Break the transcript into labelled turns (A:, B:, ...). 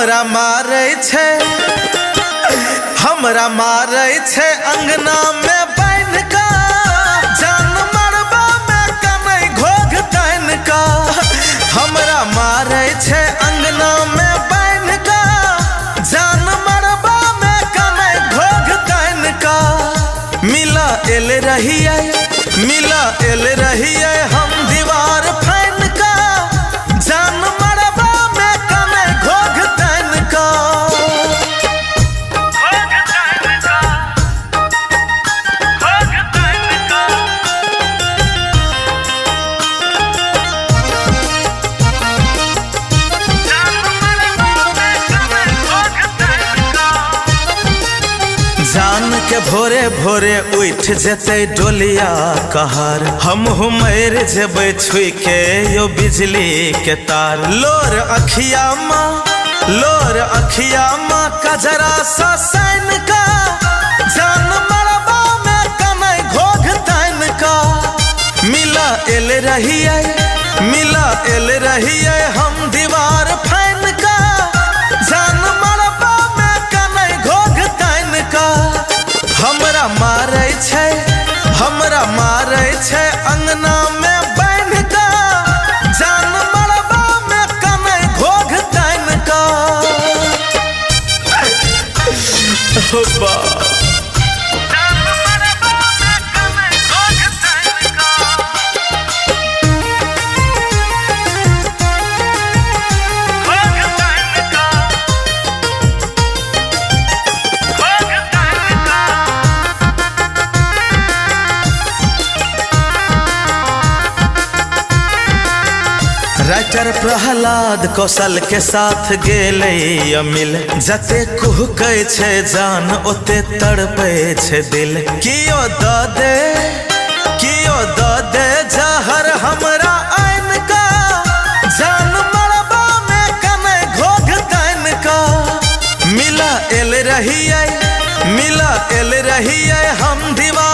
A: हमरा मारै छै अंगना में बैठ का जान मरबा में कनै घोघ तैन का। हमरा मारै छै अंगना में बैठ का जान मरबा में कनै घोघ तैन का। मिला एल रहिए हम दीवार फैन का जान मरबा में कनै घोघ तैन का। जान के भोरे भोरे उठ जेते डोलिया कहर हम मर जेबै छुई के यो बिजली के तार। लोर अखिया माँ कजरा सा सैन का जान मरबा में कनै घोघ तैन का। मिला एल रहिए हम दीवार फैन का जान मरबा में कनै घोघ तैन का। हमरा मारै छै अंगना में बैठ का जान मरबा में कनै घोघ तैन का। राइटर प्रहलाद कौशल के साथ गेले अमिल जते कुहकै छै जान ओते तड़पे छै दिल। कियो द दे जहर हमरा आइन का जान मरबा में कनै घोघ तैन का। मिला एल रहिए हम दीवार